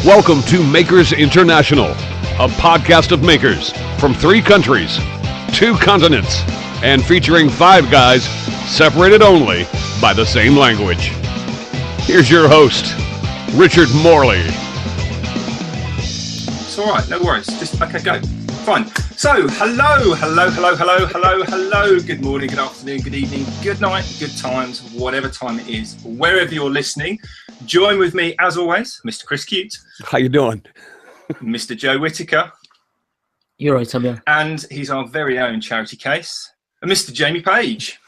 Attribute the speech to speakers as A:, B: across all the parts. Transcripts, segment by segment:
A: Welcome to Makers International, a podcast of makers from 3 countries, 2 continents, and featuring 5 guys separated only by the same language. Here's your host, Richard Morley.
B: It's all right, no worries. Just, okay, go. Fine. So, hello. Good morning, good afternoon, good evening, good night, good times, whatever time it is, wherever you're listening. Join with me, as always, Mr. Chris Cute.
A: How you doing?
B: Mr. Joe Whittaker.
C: You're right, Tom.
B: And he's our very own charity case, Mr. Jamie Page.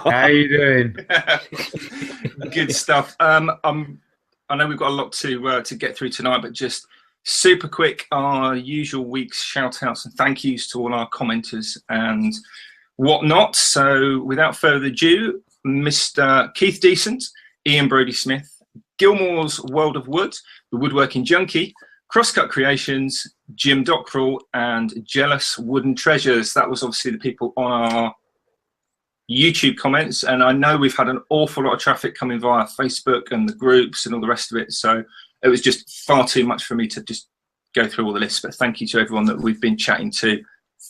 D: How you doing?
B: Good stuff. I know we've got a lot to get through tonight, but just super quick, our usual week's shout outs and thank yous to all our commenters and whatnot. So without further ado, Mr. Keith Decent, Ian Brody Smith, Gilmore's World of Wood, The Woodworking Junkie, Crosscut Creations, Jim Dockrell, and Jealous Wooden Treasures. That was obviously the people on our YouTube comments, and I know we've had an awful lot of traffic coming via Facebook and the groups and all the rest of it, so it was just far too much for me to just go through all the lists. But thank you to everyone that we've been chatting to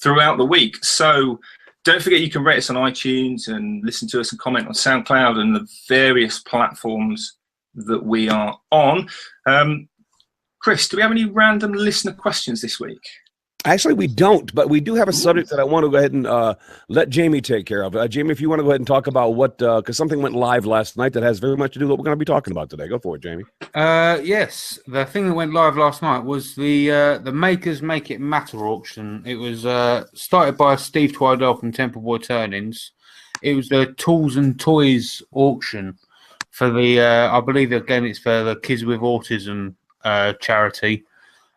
B: throughout the week. So don't forget you can rate us on iTunes and listen to us and comment on SoundCloud and the various platforms that we are on. Chris, do we have any random listener questions this week?
A: Actually, we don't, but we do have a subject that I want to go ahead and let Jamie take care of. Jamie, if you want to go ahead and talk about what, because something went live last night that has very much to do with what we're going to be talking about today. Go for it, Jamie.
D: Yes, the thing that went live last night was the Makers Make It Matter auction. It was started by Steve Twidell from Temple Boy Turnings. It was the Tools and Toys auction for the, I believe again it's for the Kids with Autism charity.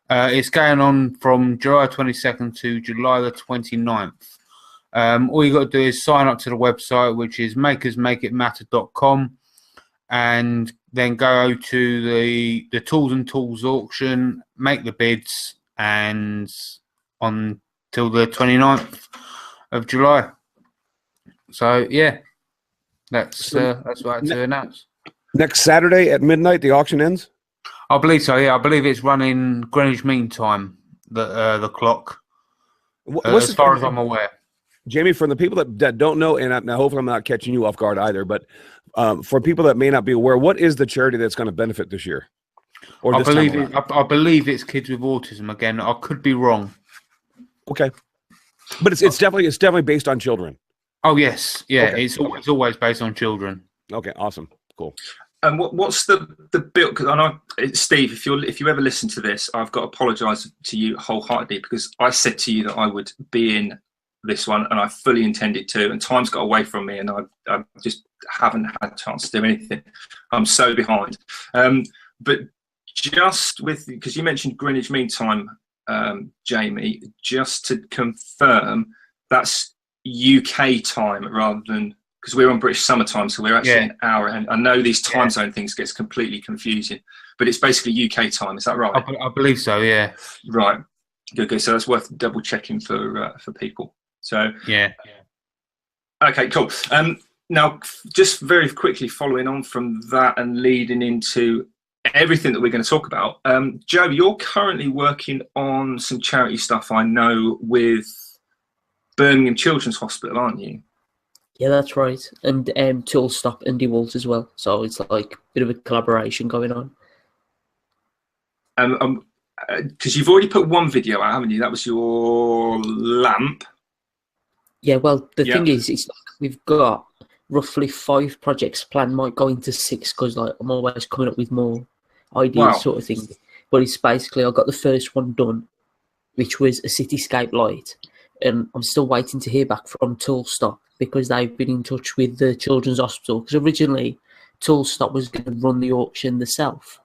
D: It's going on from July 22nd to July the 29th. All you got to do is sign up to the website, which is makersmakeitmatter.com, and then go to the Tools and Tools auction, make the bids, and on till the 29th of July. So yeah, that's what I had to announce.
A: Next Saturday at midnight, the auction ends?
D: I believe so, yeah. I believe it's running Greenwich Mean Time, the clock, as far as I'm aware.
A: Jamie, for the people that don't know, and now hopefully I'm not catching you off guard either, but for people that may not be aware, what is the charity that's going to benefit this year? Or
D: I believe it's Kids with Autism again. I could be wrong.
A: Okay. But it's definitely based on children.
D: Oh, yes. Yeah,
A: okay.
D: It's always based on children.
A: Okay, awesome. Cool.
B: And what's the bill? Because I know, Steve, if you ever listen to this, I've got to apologise to you wholeheartedly because I said to you that I would be in this one, and I fully intended to, and time's got away from me, and I just haven't had a chance to do anything. I'm so behind. But just because you mentioned Greenwich Mean Time, Jamie, just to confirm, that's UK time rather than. Because we're on British summertime, so we're actually an hour. And I know these time zone things gets completely confusing, but it's basically UK time. Is that right?
D: I believe so. Yeah.
B: Right. Good. So that's worth double checking for people. So
D: yeah.
B: Okay. Cool. Now, just very quickly following on from that and leading into everything that we're going to talk about, Joe, you're currently working on some charity stuff. I know with Birmingham Children's Hospital, aren't you?
C: Yeah, that's right. And Tool Stop and DeWalt as well. So it's like a bit of a collaboration going on.
B: Because you've already put one video out, haven't you? That was your lamp.
C: Yeah, well, the thing is, it's like we've got roughly 5 projects planned. Might go into 6 because like I'm always coming up with more ideas, sort of thing. But it's basically I got the first one done, which was a cityscape light, and I'm still waiting to hear back from Tool Stop, because they've been in touch with the Children's Hospital. Because originally, Tool Stop was going to run the auction themselves.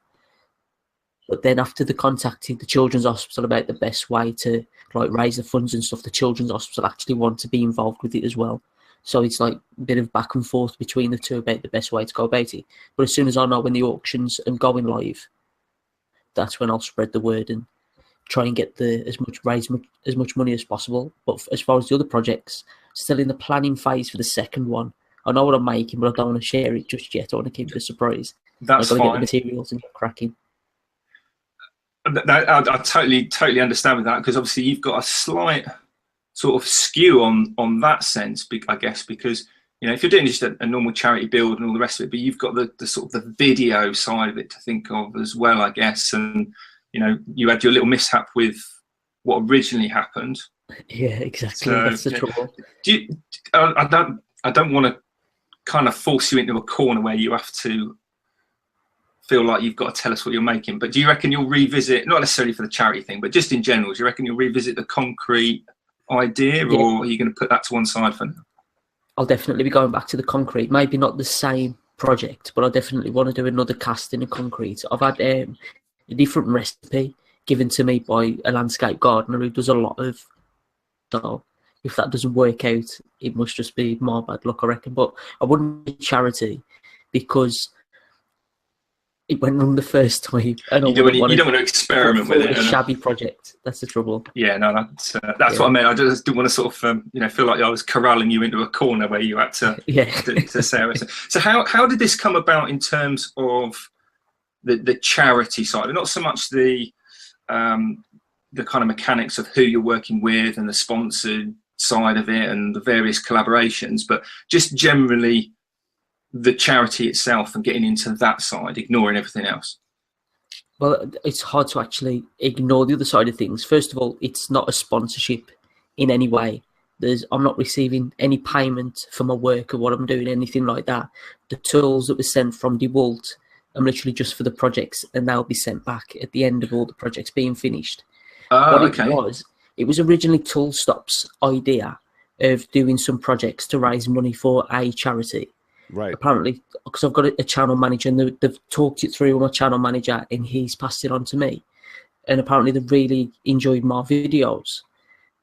C: But then after they contacted the Children's Hospital about the best way to like raise the funds and stuff, the Children's Hospital actually want to be involved with it as well. So it's like a bit of back and forth between the two about the best way to go about it. But as soon as I know when the auctions are going live, that's when I'll spread the word and try and get as much money as possible. But as far as the other projects, still in the planning phase for the second one. I know what I'm making, but I don't want to share it just yet. I want to keep it a surprise.
B: That's
C: I've got to
B: fine.
C: get the materials and get cracking.
B: I totally understand with that, because obviously you've got a slight sort of skew on that sense, I guess, because if you're doing just a normal charity build and all the rest of it, but you've got the sort of the video side of it to think of as well, I guess, and you had your little mishap with what originally happened.
C: Yeah, exactly. So, that's the trouble.
B: I don't want to kind of force you into a corner where you have to feel like you've got to tell us what you're making, but do you reckon you'll revisit, not necessarily for the charity thing, but just in general, do you reckon you'll revisit the concrete idea, or are you going to put that to one side for now?
C: I'll definitely be going back to the concrete. Maybe not the same project, but I definitely want to do another casting of concrete. I've had a different recipe given to me by a landscape gardener who does a lot of. So if that doesn't work out, it must just be my bad luck, I reckon. But I wouldn't do charity because it went wrong the first time. And you don't want to
B: experiment with it.
C: A shabby project. That's the trouble.
B: Yeah, no, that's what I meant. I just didn't want to sort of, feel like I was corralling you into a corner where you had to, to Sarah. So how did this come about in terms of the charity side, and not so much the kind of mechanics of who you're working with and the sponsored side of it and the various collaborations, but just generally the charity itself and getting into that side, ignoring everything else?
C: Well, it's hard to actually ignore the other side of things. First of all, it's not a sponsorship in any way. I'm not receiving any payment for my work or what I'm doing, anything like that. The tools that were sent from DeWalt are literally just for the projects, and they'll be sent back at the end of all the projects being finished. It was originally Toolstop's idea of doing some projects to raise money for a charity.
A: Right.
C: Apparently, because I've got a channel manager, and they've talked it through with my channel manager, and he's passed it on to me. And apparently, they really enjoyed my videos,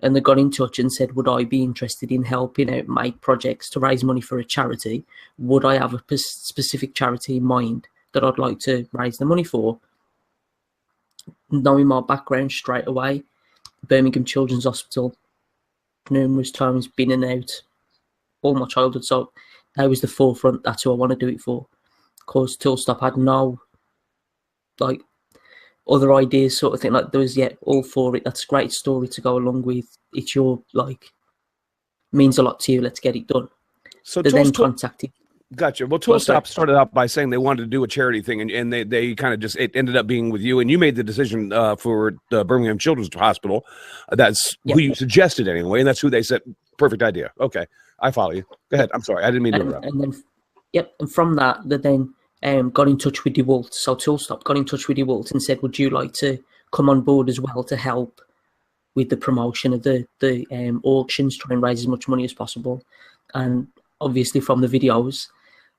C: and they got in touch and said, "Would I be interested in helping out make projects to raise money for a charity? Would I have a specific charity in mind that I'd like to raise the money for?" Knowing my background straight away, Birmingham Children's Hospital, numerous times been in and out all my childhood, so that was the forefront. That's who I want to do it for. Of course, Toolstop had no other ideas, sort of thing. Like there was all for it. That's a great story to go along with. It's your means a lot to you. Let's get it done. So they then contacted.
A: Gotcha. Well, Toolstop started out by saying they wanted to do a charity thing, and they kind of it ended up being with you, and you made the decision for the Birmingham Children's Hospital. That's who you suggested anyway, and that's who they said, perfect idea. Okay, I follow you. Go ahead. I'm sorry, I didn't mean to interrupt.
C: And from that, they then got in touch with DeWalt. So Toolstop got in touch with DeWalt and said, would you like to come on board as well to help with the promotion of the auctions, try and raise as much money as possible? And obviously from the videos,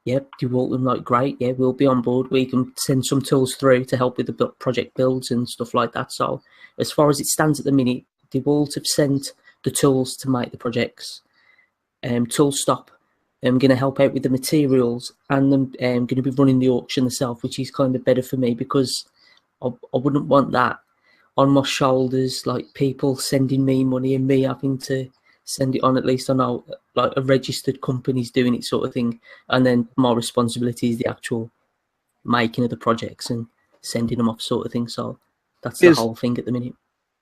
C: DeWalt were great, we'll be on board. We can send some tools through to help with the project builds and stuff like that. So as far as it stands at the minute, DeWalt have sent the tools to make the projects. Toolstop, I'm going to help out with the materials, and I'm going to be running the auction itself, which is kind of better for me because I wouldn't want that on my shoulders, like people sending me money and me having to send it on. At least I know a registered company's doing it, sort of thing, and then my responsibility is the actual making of the projects and sending them off, sort of thing. So that's the whole thing at the minute.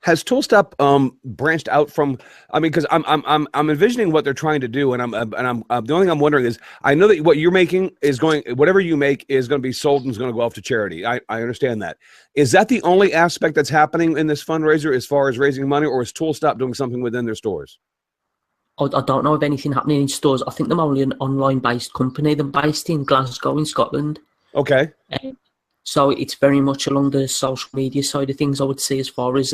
A: Has Toolstop branched out from? I mean, because I'm envisioning what they're trying to do, and I'm the only thing I'm wondering is, I know that what you're making is whatever you make is going to be sold and is going to go off to charity. I understand that. Is that the only aspect that's happening in this fundraiser as far as raising money, or is Toolstop doing something within their stores?
C: I don't know of anything happening in stores. I think they're only an online-based company. They're based in Glasgow in Scotland.
A: Okay.
C: So it's very much along the social media side of things, I would say, as far as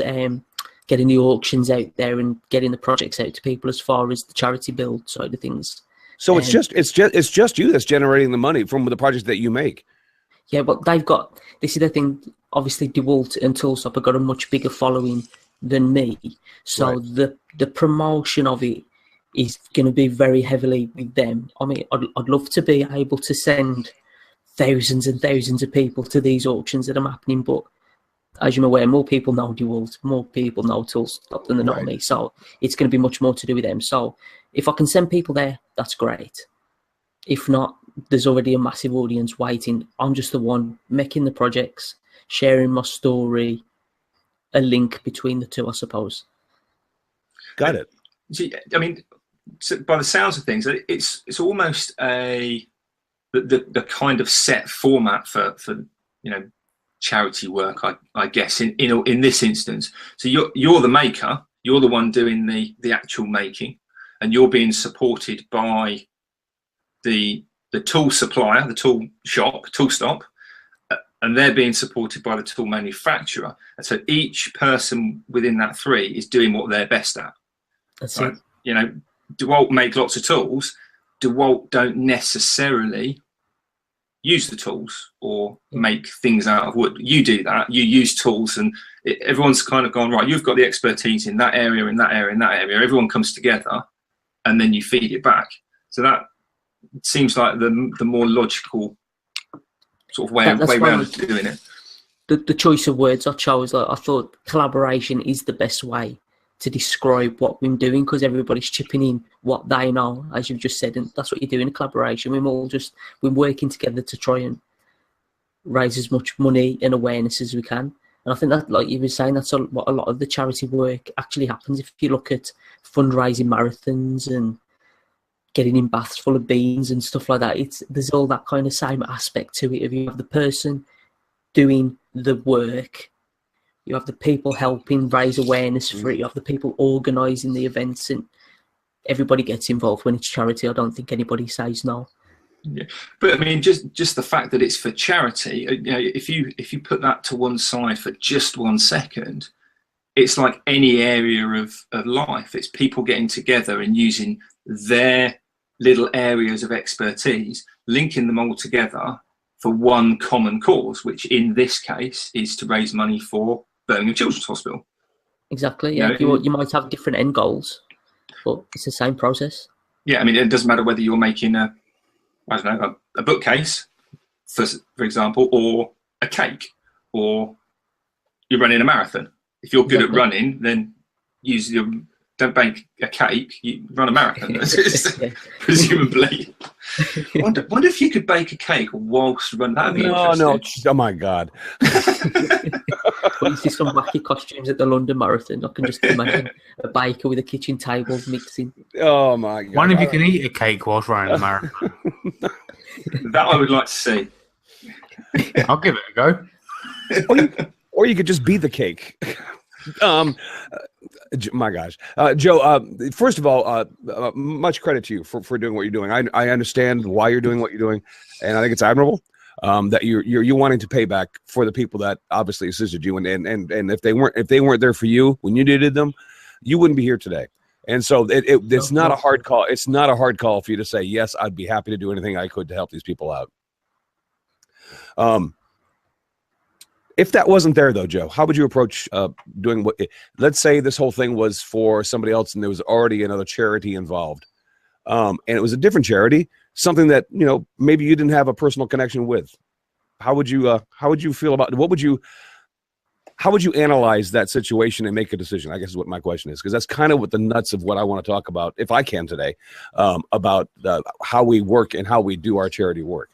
C: getting the auctions out there and getting the projects out to people, as far as the charity build side of things.
A: So it's just you that's generating the money from the projects that you make.
C: Yeah, but this is the thing. Obviously, DeWalt and Toolstop have got a much bigger following than me, so right. the promotion of it is going to be very heavily with them. I mean, I'd love to be able to send thousands and thousands of people to these auctions that are happening, but as you're aware, more people know DeWalt, more people know Toolstop than they know me, so it's going to be much more to do with them. So if I can send people there, that's great. If not, there's already a massive audience waiting. I'm just the one making the projects, sharing my story, a link between the two, I suppose.
E: Got it.
B: See, I mean, by the sounds of things, it's almost the kind of set format for charity work, I guess in this instance. So you're the maker, you're the one doing the actual making, and you're being supported by the tool supplier, the tool shop, tool stop, and they're being supported by the tool manufacturer. And so each person within that three is doing what they're best at.
C: That's
B: right?
C: it.
B: DeWalt make lots of tools. DeWalt don't necessarily use the tools or make things out of wood. You do that. You use tools, and everyone's kind of gone, right, you've got the expertise in that area, in that area, in that area. Everyone comes together, and then you feed it back. So that seems like the more logical sort of way around of doing it.
C: The choice of words I chose, I thought collaboration is the best way to describe what we're doing, because everybody's chipping in what they know, as you've just said, and that's what you do in a collaboration. We're working together to try and raise as much money and awareness as we can. And I think that, like you were saying, that's what a lot of the charity work actually happens. If you look at fundraising marathons and getting in baths full of beans and stuff like that, there's all that kind of same aspect to it. If you have the person doing the work, you have the people helping raise awareness for it, you have the people organising the events, and everybody gets involved when it's charity. I don't think anybody says no.
B: Yeah, but I mean, just the fact that it's for charity, if you put that to one side for just 1 second, it's like any area of life. It's people getting together and using their little areas of expertise, linking them all together for one common cause, which in this case is to raise money for Birmingham Children's Hospital.
C: Exactly. Yeah, you might have different end goals, but it's the same process.
B: Yeah, I mean, it doesn't matter whether you're making a bookcase, for example, or a cake, or you're running a marathon. If you're good at running, then don't bake a cake, you run a marathon. Presumably. Wonder if you could bake a cake whilst running. That'd be interesting.
E: Oh my God.
C: Well, you see some wacky costumes at the London Marathon. I can just imagine a baker with a kitchen table mixing.
E: Oh my God.
D: Wonder if you can eat a cake whilst running a marathon.
B: That I would like to see.
D: I'll give it a go.
E: Or you could just be the cake. My gosh, Joe, first of all, much credit to you for doing what you're doing. I understand why you're doing what you're doing, and I think it's admirable that you're wanting to pay back for the people that obviously assisted you, and if they weren't there for you when you needed them, you wouldn't be here today. And so it's not a hard call. It's not a hard call for you to say, yes, I'd be happy to do anything I could to help these people out. If that wasn't there, though, Joe, how would you approach doing what? Let's say this whole thing was for somebody else, and there was already another charity involved, and it was a different charity, something that maybe you didn't have a personal connection with. How would you feel about? How would you analyze that situation and make a decision? I guess is what my question is, because that's kind of what the nuts of what I want to talk about, if I can today, about how we work and how we do our charity work.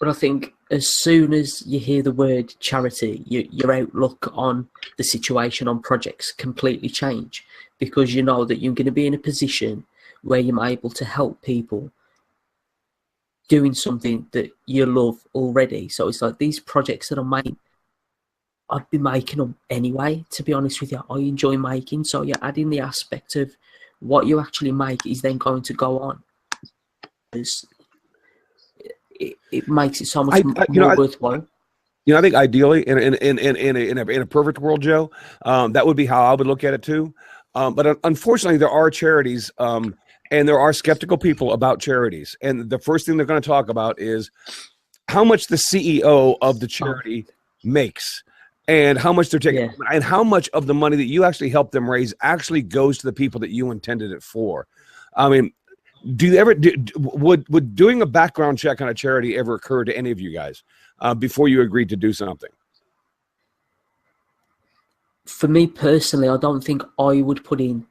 C: But I think as soon as you hear the word charity, your outlook on the situation, on projects, completely change, because you know that you're going to be in a position where you're able to help people doing something that you love already. So it's like these projects that I'm making, I'd be making them anyway, to be honest with you. I enjoy making, so you're adding the aspect of what you actually make is then going to go on. It makes it so much more worthwhile.
E: I think ideally, in a perfect world, Joe, that would be how I would look at it too. But unfortunately, there are charities, and there are skeptical people about charities, and the first thing they're going to talk about is how much the CEO of the charity makes, and how much they're taking, and how much of the money that you actually help them raise actually goes to the people that you intended it for. I mean, would doing a background check on a charity ever occur to any of you guys before you agreed to do something?
C: For me personally, I don't think I would put in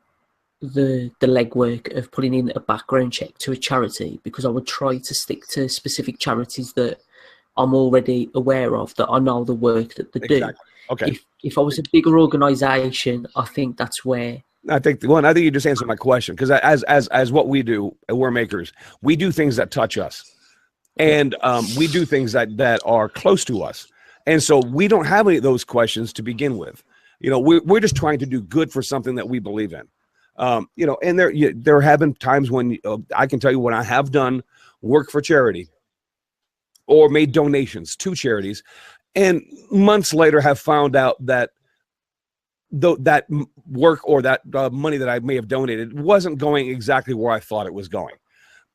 C: the legwork of putting in a background check to a charity, because I would try to stick to specific charities that I'm already aware of, that I know the work that they do.
E: Okay.
C: If I was a bigger organization, I think that's where.
E: I think you just answered my question, because as what we do, we're makers. We do things that touch us, and we do things that are close to us, and so we don't have any of those questions to begin with. We're just trying to do good for something that we believe in. And there have been times when I can tell you when I have done work for charity or made donations to charities, and months later have found out that that work or that money that I may have donated wasn't going exactly where I thought it was going.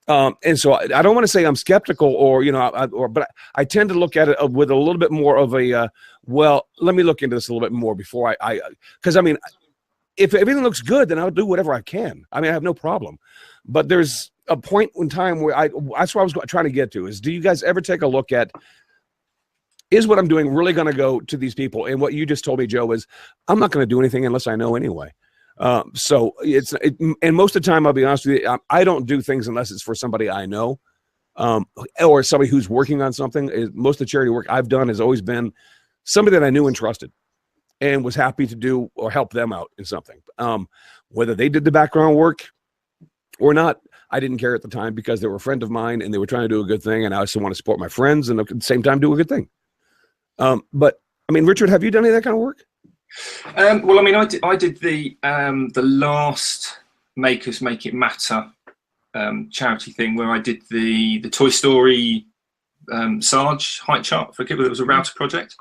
E: And so I don't want to say I'm skeptical but I tend to look at it with a little bit more of a, let me look into this a little bit more before because if everything looks good, then I'll do whatever I can. I have no problem. But there's a point in time where that's what I was trying to get to is, do you guys ever take a look at, is what I'm doing really going to go to these people? And what you just told me, Joe, is I'm not going to do anything unless I know anyway. And most of the time, I'll be honest with you, I don't do things unless it's for somebody I know, or somebody who's working on something. Most of the charity work I've done has always been somebody that I knew and trusted and was happy to do or help them out in something. Whether they did the background work or not, I didn't care at the time, because they were a friend of mine and they were trying to do a good thing, and I also want to support my friends and at the same time do a good thing. But Richard, have you done any of that kind of work?
B: I did the last Makers Make It Matter charity thing, where I did the Toy Story Sarge height chart. I forget whether it was a router project.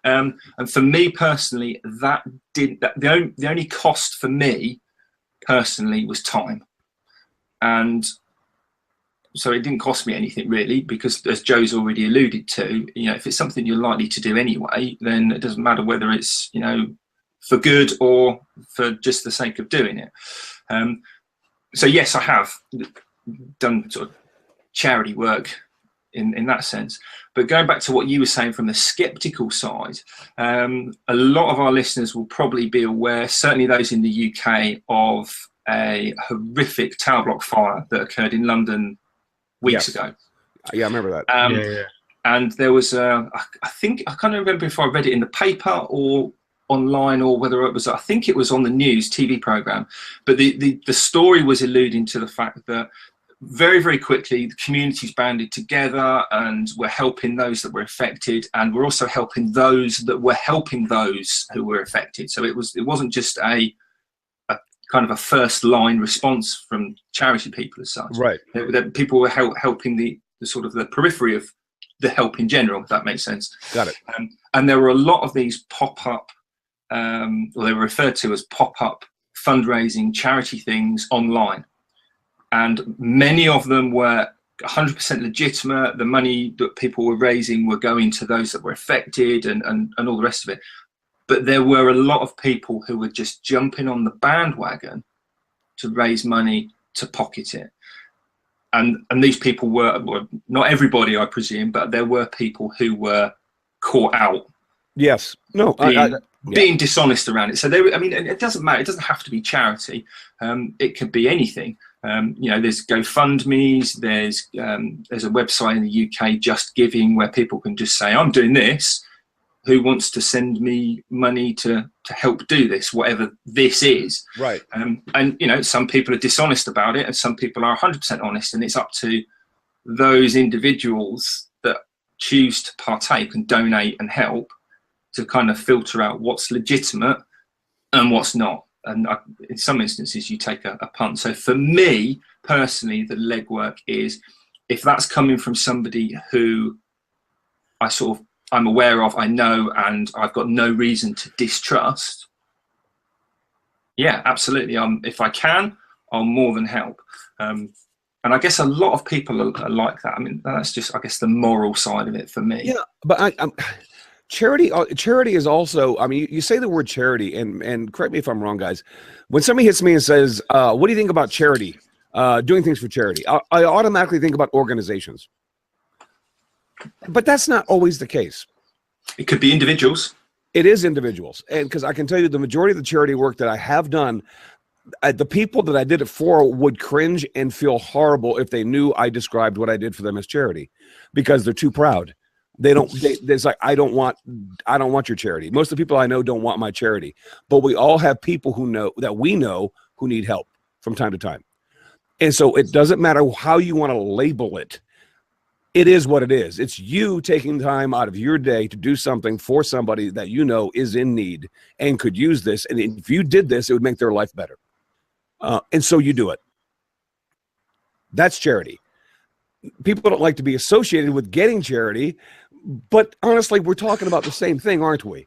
B: And for me personally, the only cost for me personally was time, and so it didn't cost me anything really, because as Joe's already alluded to, if it's something you're likely to do anyway, then it doesn't matter whether it's for good or for just the sake of doing it. So yes, I have done sort of charity work in that sense. But going back to what you were saying from the skeptical side, a lot of our listeners will probably be aware, certainly those in the UK, of a horrific tower block fire that occurred in London weeks ago.
E: Yeah, I remember that.
B: And there was I can't remember if I read it in the paper or online, or whether it was, I think it was on the news TV program, but the story was alluding to the fact that very, very quickly the communities banded together and were helping those that were affected, and we're also helping those that were helping those who were affected. So it wasn't just a kind of a first line response from charity people as such. Right. That people were helping the sort of the periphery of the help in general, if that makes sense.
E: Got it.
B: And there were a lot of these pop-up, or they were referred to as pop-up fundraising charity things online. And many of them were 100% legitimate. The money that people were raising were going to those that were affected and all the rest of it. But there were a lot of people who were just jumping on the bandwagon to raise money to pocket it. And these people were not everybody, I presume, but there were people who were caught out.
E: Yes. No.
B: Being dishonest around it. So it doesn't matter. It doesn't have to be charity. It could be anything. There's GoFundMe's. There's a website in the UK, Just Giving, where people can just say, "I'm doing this. Who wants to send me money to help do this, whatever this is?"
E: Right.
B: And some people are dishonest about it, and some people are 100% honest, and it's up to those individuals that choose to partake and donate and help to kind of filter out what's legitimate and what's not. And in some instances, you take a punt. So for me personally, the legwork is, if that's coming from somebody who I'm aware of, I know, and I've got no reason to distrust, yeah, absolutely. If I can, I'll more than help. And I guess a lot of people are like that. I mean, that's just, I guess, the moral side of it for me.
E: Yeah, but charity is also, I mean, you say the word charity, and correct me if I'm wrong, guys. When somebody hits me and says, what do you think about charity, doing things for charity? I automatically think about organizations. But that's not always the case.
B: It could be individuals.
E: It is individuals. And because I can tell you the majority of the charity work that I have done, the people that I did it for would cringe and feel horrible if they knew I described what I did for them as charity, because they're too proud. There's like, I don't want your charity. Most of the people I know don't want my charity, but we all have people we know who need help from time to time. And so it doesn't matter how you want to label it. It is what it is. It's you taking time out of your day to do something for somebody that you know is in need and could use this. And if you did this, it would make their life better. And so you do it. That's charity. People don't like to be associated with getting charity, but honestly, we're talking about the same thing, aren't we?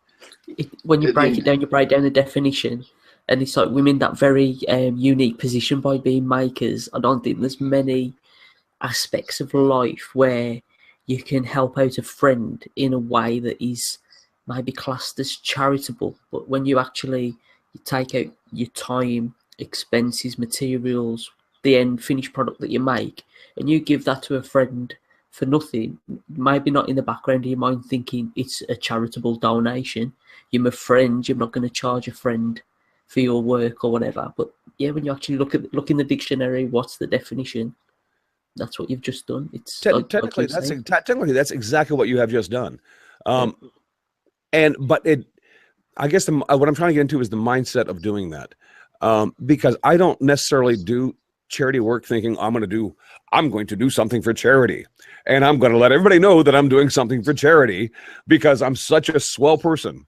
C: When you break it down, you break down the definition, and it's like we're in that very unique position by being makers. I don't think there's many aspects of life where you can help out a friend in a way that is maybe classed as charitable, but when you take out your time, expenses, materials, the end finished product that you make, and you give that to a friend for nothing, maybe not in the background of your mind thinking it's a charitable donation. You're my friend, you're not going to charge a friend for your work or whatever. But yeah, when you actually look in the dictionary, what's the definition? That's what you've just done. It's technically
E: that's exactly what you have just done. I guess what I'm trying to get into is the mindset of doing that, because I don't necessarily do charity work thinking I'm going to do something for charity, and I'm going to let everybody know that I'm doing something for charity because I'm such a swell person.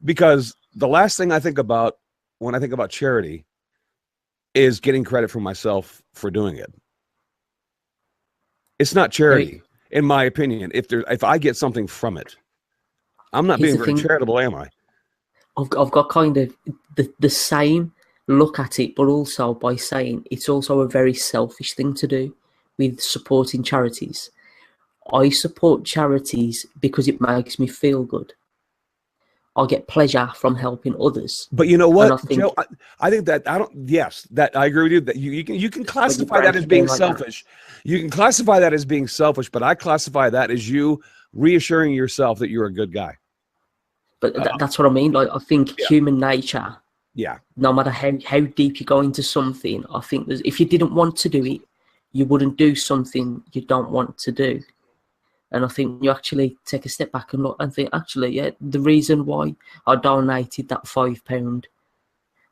E: Because the last thing I think about when I think about charity is getting credit for myself for doing it. It's not charity, in my opinion. If I get something from it, I'm not being very charitable, am I?
C: I've got kind of the same look at it, but also by saying it's also a very selfish thing to do with supporting charities. I support charities because it makes me feel good. I get pleasure from helping others.
E: But you know what, Joe? I think that I agree with you that you can classify that as being selfish. You can classify that as being selfish, but I classify that as you reassuring yourself that you're a good guy.
C: But that's what I mean. Like, I think human nature.
E: Yeah.
C: No matter how deep you go into something, I think if you didn't want to do it, you wouldn't do something you don't want to do. And I think you actually take a step back and look and think, the reason why I donated that £5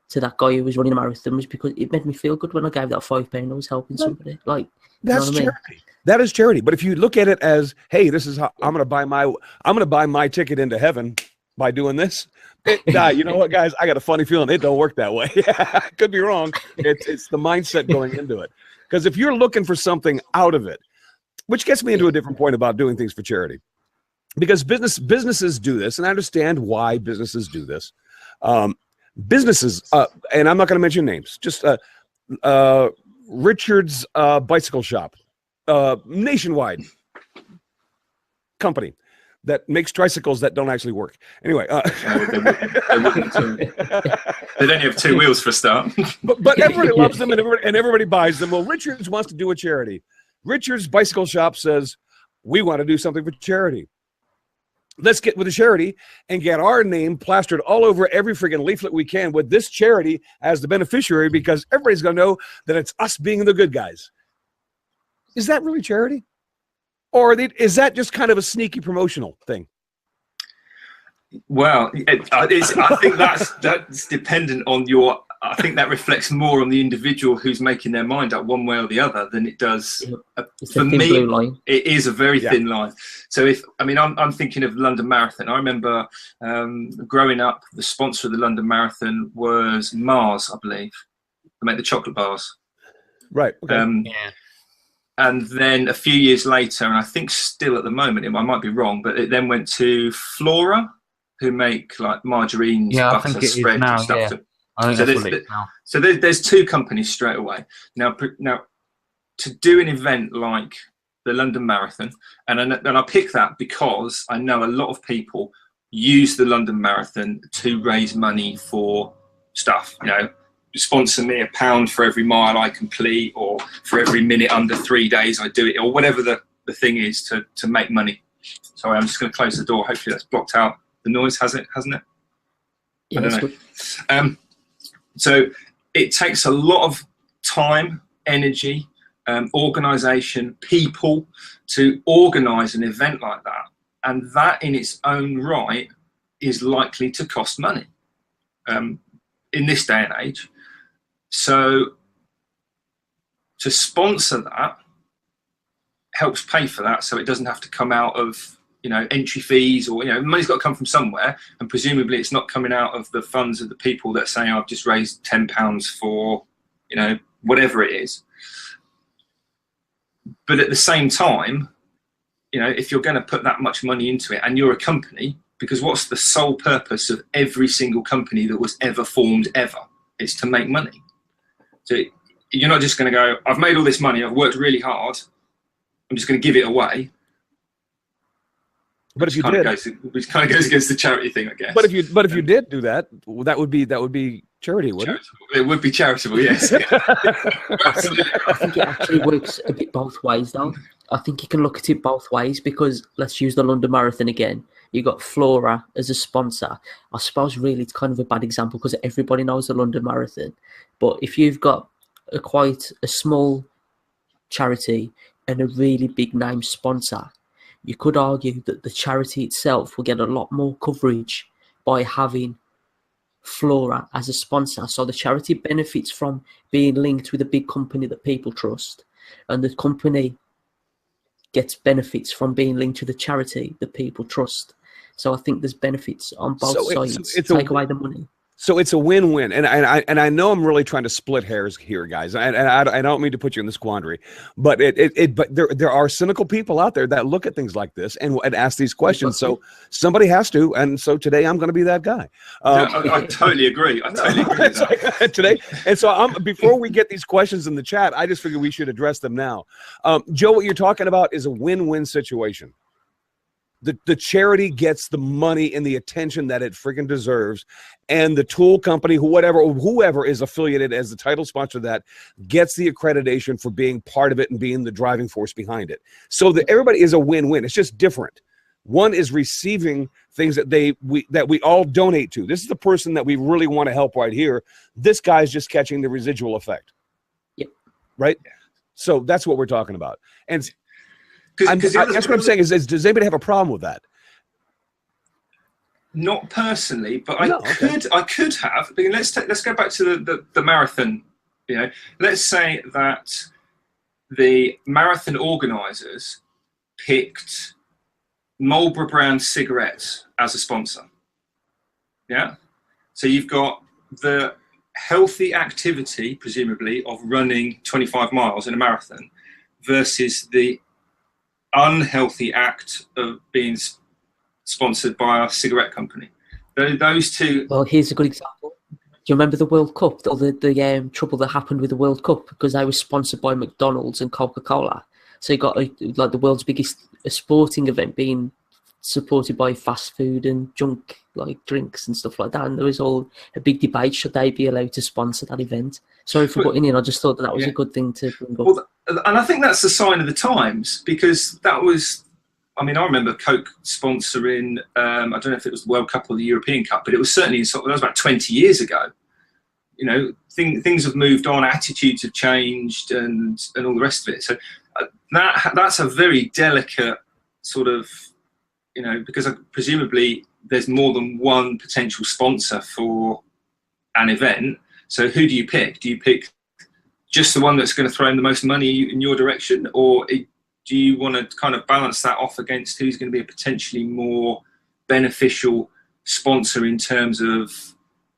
C: to that guy who was running a marathon was because it made me feel good when I gave that £5. I was helping somebody. Like,
E: that's charity. That is charity. But if you look at it as, hey, this is how I'm going to buy my ticket into heaven by doing this. You know what, guys? I got a funny feeling it don't work that way. Could be wrong. It's the mindset going into it. Because if you're looking for something out of it, which gets me into a different point about doing things for charity, because businesses do this, and I understand why businesses do this. Businesses, and I'm not going to mention names, just Richard's Bicycle Shop, nationwide company that makes tricycles that don't actually work. Anyway,
B: they only have two wheels for a start.
E: but everybody loves them, and everybody buys them. Well, Richard's wants to do a charity. Richard's Bicycle Shop says, we want to do something for charity. Let's get with the charity and get our name plastered all over every freaking leaflet we can with this charity as the beneficiary, because everybody's going to know that it's us being the good guys. Is that really charity? Or is that just kind of a sneaky promotional thing?
B: Well, I think that's dependent on I think that reflects more on the individual who's making their mind up one way or the other than it does. For me, it is a very thin line. So I'm thinking of London Marathon. I remember growing up, the sponsor of the London Marathon was Mars, I believe. They make the chocolate bars.
E: Right. Okay.
B: And then a few years later, and I think still at the moment, I might be wrong, but it then went to Flora, who make like margarines, butter, spread and stuff. So there's two companies straight away. Now to do an event like the London Marathon, and I pick that because I know a lot of people use the London Marathon to raise money for stuff, sponsor me £1 for every mile I complete, or for every minute under 3 days I do it, or whatever the thing is to make money. Sorry, I'm just going to close the door. Hopefully that's blocked out the noise, hasn't it?
C: Yeah,
B: I don't know. So it takes a lot of time, energy, organisation, people to organise an event like that. And that in its own right is likely to cost money in this day and age. So to sponsor that helps pay for that, so it doesn't have to come out of, you know, entry fees, or, you know, money's got to come from somewhere, and presumably it's not coming out of the funds of the people that say, I've just raised £10 for, you know, whatever it is. But at the same time, you know, if you're going to put that much money into it, and you're a company, because what's the sole purpose of every single company that was ever formed ever? It's to make money. So you're not just going to go, I've made all this money, I've worked really hard, I'm just going to give it away.
E: But if you did,
B: which kind of goes against the charity thing, I guess.
E: But if you did do that, that would be charity, wouldn't
B: it? It would be charitable, yes. Absolutely.
C: I think it actually works a bit both ways, though. I think you can look at it both ways, because let's use the London Marathon again. You got Flora as a sponsor. I suppose really it's kind of a bad example because everybody knows the London Marathon. But if you've got quite a small charity and a really big name sponsor, you could argue that the charity itself will get a lot more coverage by having Flora as a sponsor. So the charity benefits from being linked with a big company that people trust, and the company gets benefits from being linked to the charity that people trust. So I think there's benefits on both sides. Take away the money.
E: So it's a win-win, and I know I'm really trying to split hairs here, guys. And I don't mean to put you in this quandary, but but there are cynical people out there that look at things like this and ask these questions. So somebody has to, and so today I'm going to be that guy.
B: I totally agree. I totally agree with that.
E: Today, and so before we get these questions in the chat, I just figured we should address them now. Joe, what you're talking about is a win-win situation. The charity gets the money and the attention that it freaking deserves, and the tool company, whoever is affiliated as the title sponsor, that gets the accreditation for being part of it and being the driving force behind it. So that everybody is a win-win. It's just different. One is receiving things that we all donate to. This is the person that we really want to help right here. This guy's just catching the residual effect.
C: Yep.
E: Right. So that's what we're talking about. And that's what I'm saying is does anybody have a problem with that?
B: Not personally, but I could have. I mean, let's go back to the marathon. You know, let's say that the marathon organisers picked Marlboro brand cigarettes as a sponsor. Yeah, so you've got the healthy activity, presumably, of running 25 miles in a marathon versus the unhealthy act of being sponsored by a cigarette company. Those two.
C: Well, here's a good example. Do you remember the World Cup, or the trouble that happened with the World Cup, because they were sponsored by McDonald's and Coca-Cola? So you got like the world's biggest sporting event being supported by fast food and junk like drinks and stuff like that, and there was all a big debate: should they be allowed to sponsor that event? Sorry for putting in. I just thought that was a good thing to bring up.
B: Well, and I think that's a sign of the times, because that was. I mean, I remember Coke sponsoring. I don't know if it was the World Cup or the European Cup, but it was certainly that was about 20 years ago. You know, things have moved on, attitudes have changed, and all the rest of it. So that's a very delicate sort of. You know, because presumably there's more than one potential sponsor for an event. So who do you pick? Do you pick just the one that's going to throw in the most money in your direction? Or do you want to kind of balance that off against who's going to be a potentially more beneficial sponsor in terms of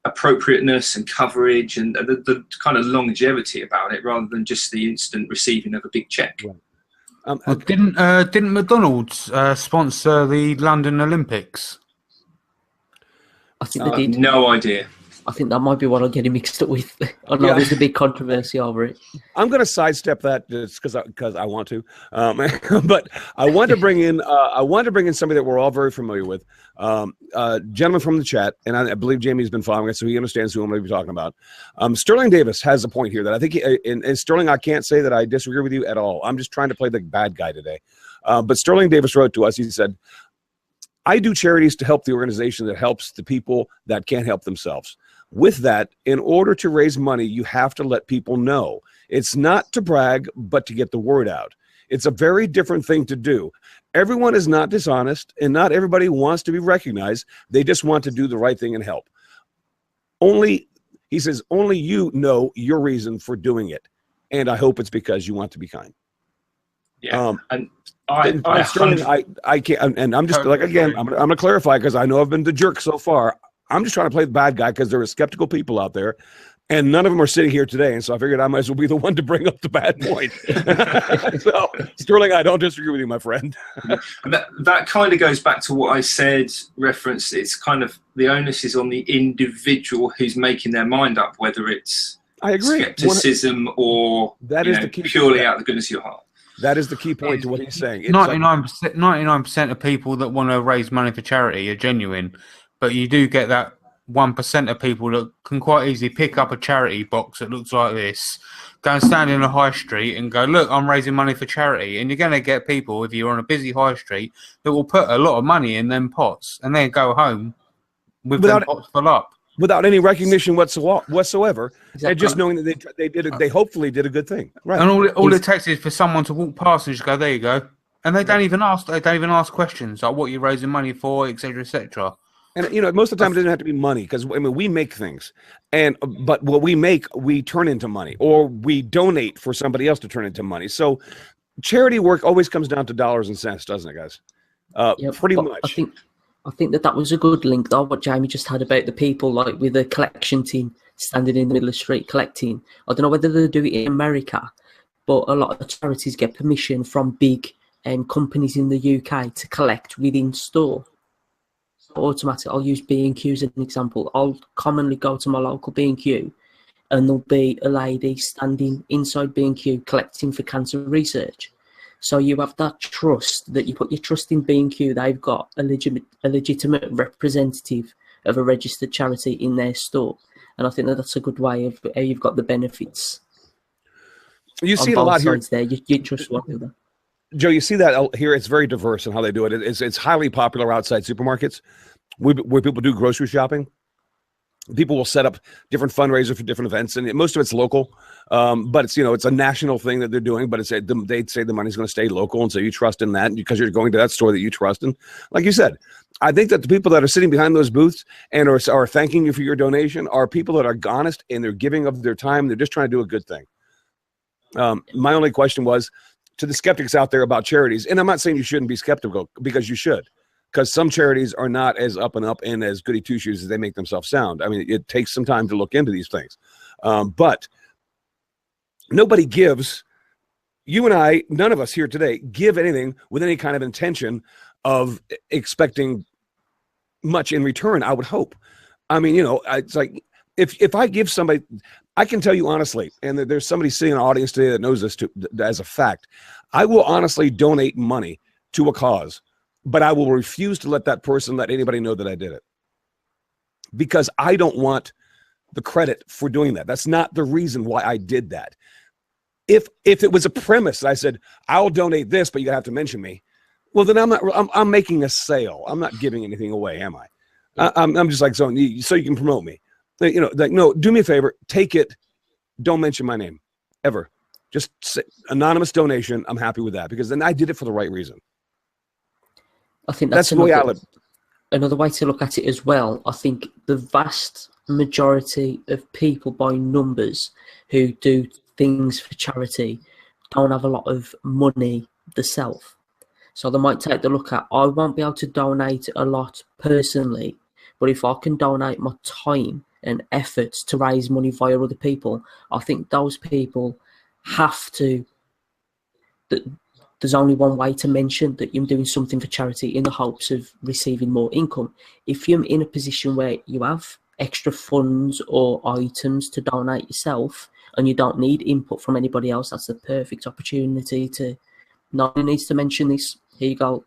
B: appropriateness and coverage and the kind of longevity about it, rather than just the instant receiving of a big check?
E: Right.
D: Didn't McDonald's sponsor the London Olympics?
C: I think they did.
B: No idea.
C: I think that might be what I'm getting mixed up with. I know there's a big controversy over it.
E: I'm going to sidestep that just because I want to, but I want to bring in somebody that we're all very familiar with, gentleman from the chat, and I believe Jamie's been following it, so he understands who I'm going to be talking about. Sterling Davis has a point here that I think, and Sterling, I can't say that I disagree with you at all. I'm just trying to play the bad guy today. But Sterling Davis wrote to us. He said, "I do charities to help the organization that helps the people that can't help themselves. With that, in order to raise money, you have to let people know. It's not to brag, but to get the word out. It's a very different thing to do. Everyone is not dishonest, and not everybody wants to be recognized. They just want to do the right thing and help. He says, only you know your reason for doing it. And I hope it's because you want to be kind.
B: Yeah. And
E: I can't, and I'm just like, again, I'm going to clarify because I know I've been the jerk so far. I'm just trying to play the bad guy because there are skeptical people out there, and none of them are sitting here today. And so I figured I might as well be the one to bring up the bad point. So, Sterling, I don't disagree with you, my friend.
B: that kind of goes back to what I said, reference. It's kind of the onus is on the individual who's making their mind up, whether it's skepticism or
E: that is the key
B: purely out of the goodness of your heart.
E: That is the key point to what he's saying.
D: 99% of people that want to raise money for charity are genuine, but you do get that 1% of people that can quite easily pick up a charity box that looks like this, go and stand in a high street and go, look, I'm raising money for charity. And you're going to get people, if you're on a busy high street, that will put a lot of money in them pots and then go home with them pots full up.
E: Without any recognition whatsoever, exactly. And just knowing that they hopefully did a good thing, right?
D: And all it takes is for someone to walk past and just go, "There you go," and they don't even ask. They don't even ask questions like what you're raising money for, etc., etc.
E: And most of the time it doesn't have to be money because we make things, but what we make we turn into money, or we donate for somebody else to turn into money. So charity work always comes down to dollars and cents, doesn't it, guys? Pretty much.
C: I think that was a good link, though, what Jamie just had about the people, like with the collection team standing in the middle of the street collecting. I don't know whether they do it in America, but a lot of charities get permission from big companies in the UK to collect within store. Automatic. I'll use B&Q as an example. I'll commonly go to my local B&Q, and there'll be a lady standing inside B&Q collecting for cancer research. So you have that trust, that you put your trust in B&Q. They've got a legitimate representative of a registered charity in their store. And I think that's a good way of how you've got the benefits.
E: You see it a lot here.
C: There. You trust one another.
E: Joe, you see that here. It's very diverse in how they do it. It's highly popular outside supermarkets where people do grocery shopping. People will set up different fundraisers for different events, and most of it's local. But it's it's a national thing that they're doing. But they'd say the money's going to stay local, and so you trust in that because you're going to that store that you trust in. Like you said, I think that the people that are sitting behind those booths and are thanking you for your donation are people that are honest and they're giving of their time. They're just trying to do a good thing. My only question was to the skeptics out there about charities, and I'm not saying you shouldn't be skeptical because you should. Because some charities are not as up and up and as goody two-shoes as they make themselves sound. I mean, it takes some time to look into these things. But nobody gives, you and I, none of us here today, give anything with any kind of intention of expecting much in return, I would hope. I mean, it's like, if I give somebody, I can tell you honestly, and there's somebody sitting in the audience today that knows this as a fact, I will honestly donate money to a cause. But I will refuse to let that person let anybody know that I did it because I don't want the credit for doing that. That's not the reason why I did that. If it was a premise that I said, I'll donate this, but you have to mention me. Well, then I'm making a sale. I'm not giving anything away, am I? I'm just like, so you can promote me. No, do me a favor, take it. Don't mention my name ever. Just say, anonymous donation. I'm happy with that because then I did it for the right reason.
C: I think that's another way to look at it as well. I think the vast majority of people by numbers who do things for charity don't have a lot of money themselves. So they might take the look at, I won't be able to donate a lot personally, but if I can donate my time and efforts to raise money via other people, I think those people have to... There's only one way to mention that you're doing something for charity in the hopes of receiving more income. If you're in a position where you have extra funds or items to donate yourself and you don't need input from anybody else, that's the perfect opportunity to, no one needs to mention this, here you go,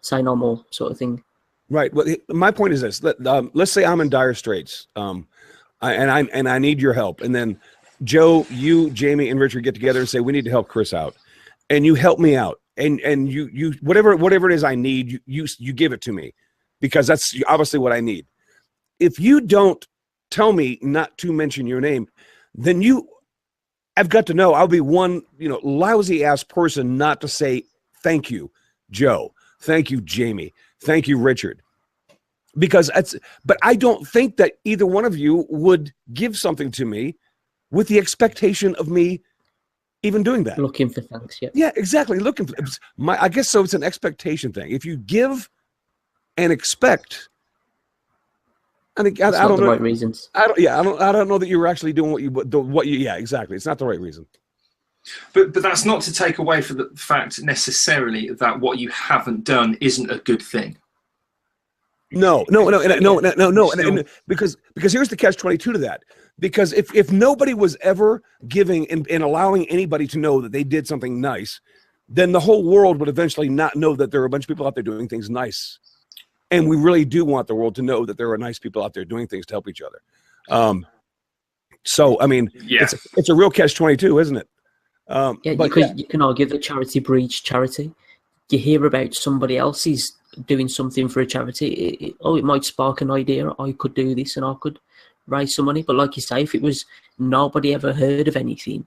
C: say no more sort of thing.
E: Right. Well, my point is this. Let's say I'm in dire straits and I need your help. And then Joe, you, Jamie, and Richard get together and say, we need to help Chris out. And you help me out, and you whatever it is I need, you give it to me, because that's obviously what I need. If you don't tell me not to mention your name, then I've got to know I'll be one lousy ass person not to say thank you, Joe. Thank you, Jamie. Thank you, Richard. But I don't think that either one of you would give something to me with the expectation of me even doing that.
C: Looking for thanks, yeah.
E: Yeah, exactly. Looking for I guess so. It's an expectation thing. If you give and expect, I think I don't know
C: the right reasons.
E: I don't know that you're actually doing what you. Yeah, exactly. It's not the right reason.
B: But that's not to take away from the fact necessarily that what you haven't done isn't a good thing.
E: No. And because here's the catch-22 to that. Because if nobody was ever giving and allowing anybody to know that they did something nice, then the whole world would eventually not know that there are a bunch of people out there doing things nice. And we really do want the world to know that there are nice people out there doing things to help each other. So, I mean, it's a real catch-22, isn't it?
C: You can argue that charity breeds charity. You hear about somebody else's doing something for a charity. It might spark an idea. I could do this and I could raise some money. But like you say, if it was nobody ever heard of anything,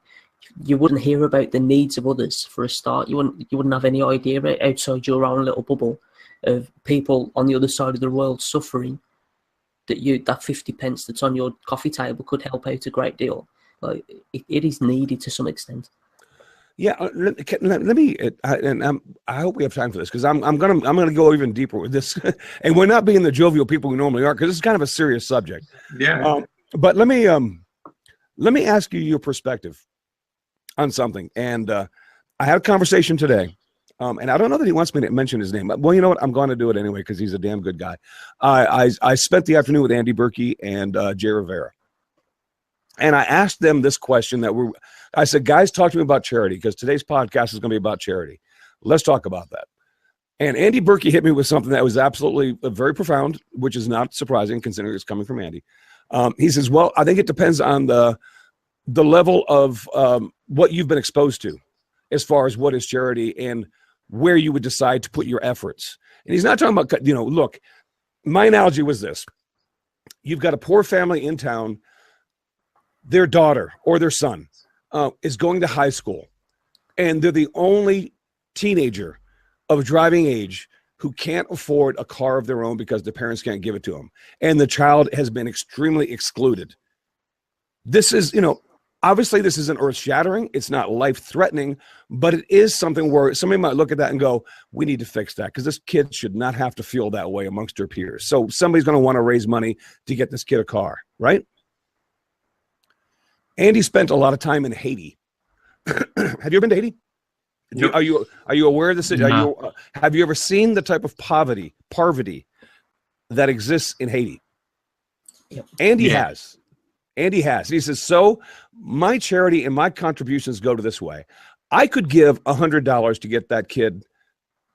C: you wouldn't hear about the needs of others for a start. You wouldn't have any idea outside your own little bubble of people on the other side of the world suffering, that 50 pence that's on your coffee table could help out a great deal. Like it is needed to some extent.
E: Yeah, let me. I hope we have time for this because I'm gonna go even deeper with this, and we're not being the jovial people we normally are because this is kind of a serious subject.
B: Yeah.
E: But let me ask you your perspective on something. And I had a conversation today, and I don't know that he wants me to mention his name. Well, you know what? I'm going to do it anyway because he's a damn good guy. I spent the afternoon with Andy Berkey and Jay Rivera. And I asked them this question I said, guys, talk to me about charity because today's podcast is going to be about charity. Let's talk about that. And Andy Berkey hit me with something that was absolutely very profound, which is not surprising considering it's coming from Andy. He says, well, I think it depends on the level of what you've been exposed to as far as what is charity and where you would decide to put your efforts. And he's not talking about, look, my analogy was this. You've got a poor family in town. Their daughter or their son is going to high school, and they're the only teenager of driving age who can't afford a car of their own because their parents can't give it to them. And the child has been extremely excluded. This is, obviously this isn't earth-shattering. It's not life-threatening, but it is something where somebody might look at that and go, we need to fix that because this kid should not have to feel that way amongst her peers. So somebody's going to want to raise money to get this kid a car, right? Andy spent a lot of time in Haiti. Have you ever been to Haiti?
B: Nope.
E: Are you aware of this?
D: No.
E: Have you ever seen the type of poverty that exists in Haiti?
C: Yep.
E: Andy has. He says, so my charity and my contributions go to this way. I could give $100 to get that kid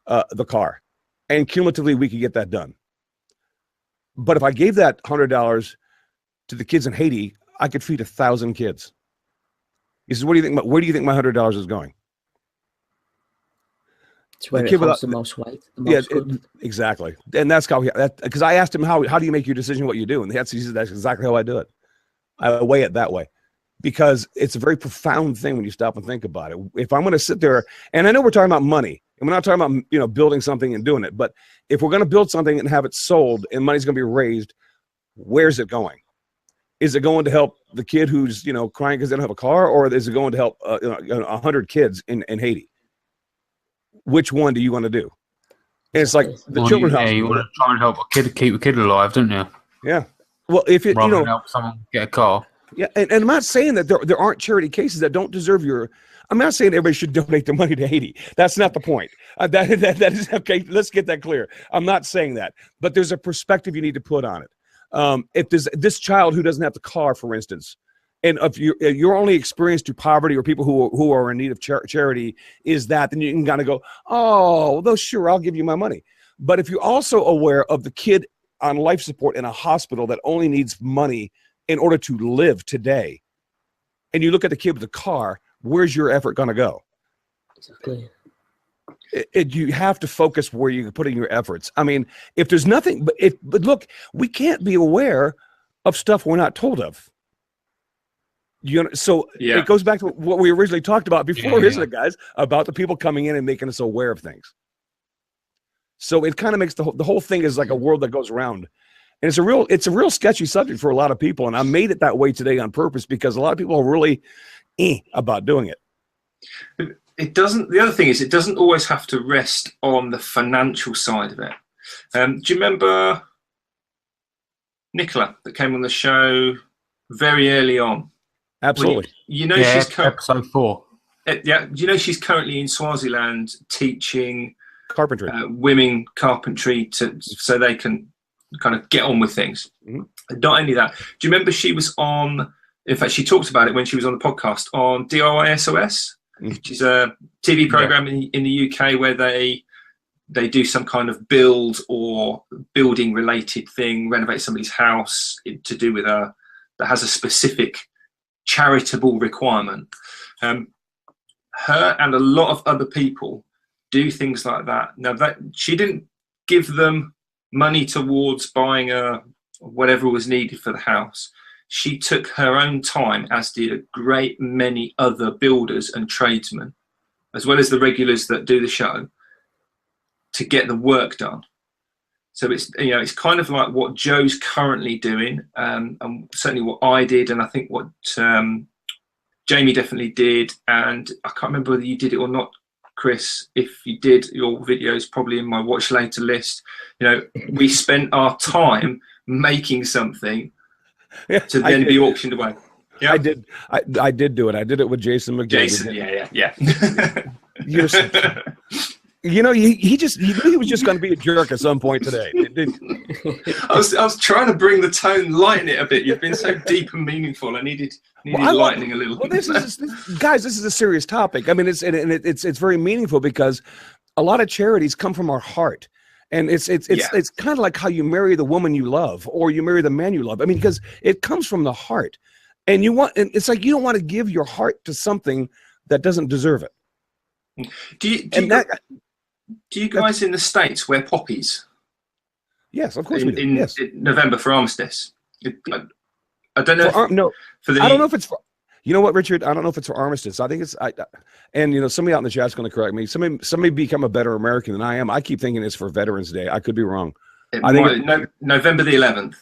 E: the car, and cumulatively we could get that done. But if I gave that $100 to the kids in Haiti, I could feed 1,000 kids. He says, "What do you think? Where do you think my $100 is going?"
C: It's where it holds the most weight.
E: Exactly. And that's how because I asked him how do you make your decision what you do, and he said that's exactly how I do it. I weigh it that way because it's a very profound thing when you stop and think about it. If I'm going to sit there, and I know we're talking about money, and we're not talking about building something and doing it, but if we're going to build something and have it sold and money's going to be raised, where's it going? Is it going to help the kid who's crying because they don't have a car, or is it going to help 100 kids in Haiti? Which one do you want to do? And it's like the children's hospital.
D: You want to try and help keep a kid alive, don't you?
E: Yeah. Well, if it
D: rather than help someone get a car.
E: Yeah, and I'm not saying that there aren't charity cases that don't deserve your. I'm not saying everybody should donate their money to Haiti. That's not the point. That is okay. Let's get that clear. I'm not saying that, but there's a perspective you need to put on it. If there's this child who doesn't have the car, for instance, and if your only experience to poverty or people who are in need of charity is that, then you can kind of go, oh, well, sure, I'll give you my money. But if you're also aware of the kid on life support in a hospital that only needs money in order to live today, and you look at the kid with the car, where's your effort going to go?
C: Exactly.
E: You have to focus where you're putting your efforts. I mean, if there's nothing, but look, we can't be aware of stuff we're not told of. So It goes back to what we originally talked about before, isn't it, guys? About the people coming in and making us aware of things. So it kind of makes the whole thing is like a world that goes around. And it's a real sketchy subject for a lot of people. And I made it that way today on purpose because a lot of people are really about doing it.
B: It doesn't. The other thing is, it doesn't always have to rest on the financial side of it. Do you remember Nicola that came on the show very early on?
E: Absolutely.
B: You know,
D: yeah,
B: she's
D: episode 4.
B: Yeah. Do you know she's currently in Swaziland teaching
E: Carpentry,
B: women carpentry so they can kind of get on with things. Mm-hmm. Not only that, do you remember she was on? In fact, she talked about it when she was on the podcast on DIY SOS. Which is a TV program in the UK where they do some kind of build or building related thing, renovate somebody's house to do with that has a specific charitable requirement. Her and a lot of other people do things like that. Now that she didn't give them money towards buying whatever was needed for the house. She took her own time, as did a great many other builders and tradesmen, as well as the regulars that do the show, to get the work done. So it's kind of like what Joe's currently doing, and certainly what I did, and I think what Jamie definitely did, and I can't remember whether you did it or not, Chris. If you did, your video is probably in my watch later list. We spent our time making something to then be auctioned away. Yeah,
E: I did. I did do it. I did it with Jason McJay.
B: Jason, yeah.
E: He knew he was just going to be a jerk at some point today.
B: I was trying to bring the tone, lighten it a bit. You've been so deep and meaningful. I needed lightening a little.
E: Well, this is a serious topic. I mean, it's very meaningful because a lot of charities come from our heart. And it's kind of like how you marry the woman you love or you marry the man you love. I mean, because it comes from the heart, and it's like you don't want to give your heart to something that doesn't deserve it.
B: Do you guys in the States wear poppies?
E: Yes, of course we do.
B: In November for Armistice. I don't know.
E: I don't know if it's for. You know what, Richard? I don't know if it's for Armistice. I think it's and somebody out in the chat's going to correct me. Somebody become a better American than I am. I keep thinking it's for Veterans Day. I could be wrong.
B: November the 11th.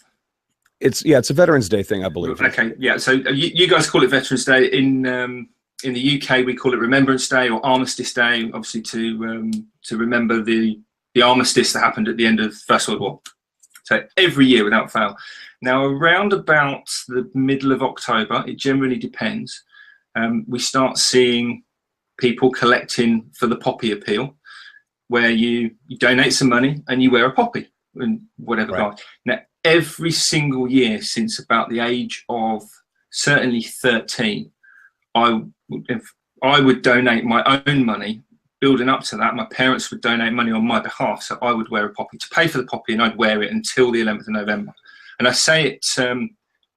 E: It's a Veterans Day thing, I believe.
B: Okay, yeah. So you guys call it Veterans Day in the UK. We call it Remembrance Day or Armistice Day, obviously to remember the armistice that happened at the end of the First World War. So every year without fail. Now, around about the middle of October, it generally depends, we start seeing people collecting for the poppy appeal, where you donate some money and you wear a poppy in whatever guise. Now, every single year since about the age of certainly 13, I would donate my own money. Building up to that, my parents would donate money on my behalf, so I would wear a poppy to pay for the poppy, and I'd wear it until the 11th of November. And I say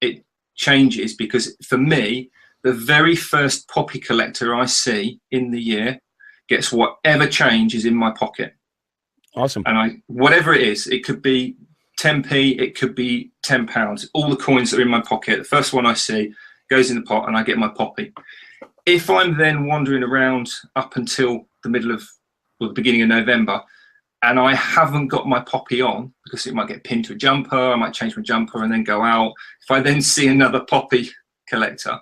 B: it changes because for me, the very first poppy collector I see in the year gets whatever change is in my pocket.
E: Awesome.
B: And whatever it is, it could be 10p, it could be £10. All the coins that are in my pocket, the first one I see goes in the pot and I get my poppy. If I'm then wandering around up until the beginning of November, and I haven't got my poppy on because it might get pinned to a jumper, I might change my jumper and then go out. If I then see another poppy collector,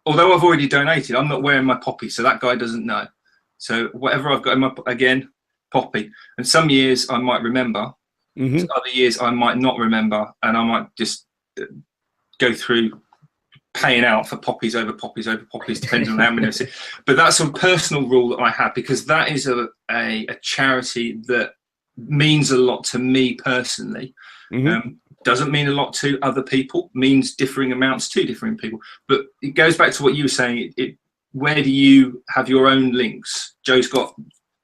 B: although I've already donated, I'm not wearing my poppy, so that guy doesn't know. So whatever I've got in my, again, poppy. And some years I might remember, other years I might not remember, and I might just go through paying out for poppies over poppies over poppies, depending on how many I see. But that's a personal rule that I have because that is a charity that means a lot to me personally. Doesn't mean a lot to other people, means differing amounts to differing people. But it goes back to what you were saying. Where do you have your own links? Joe's got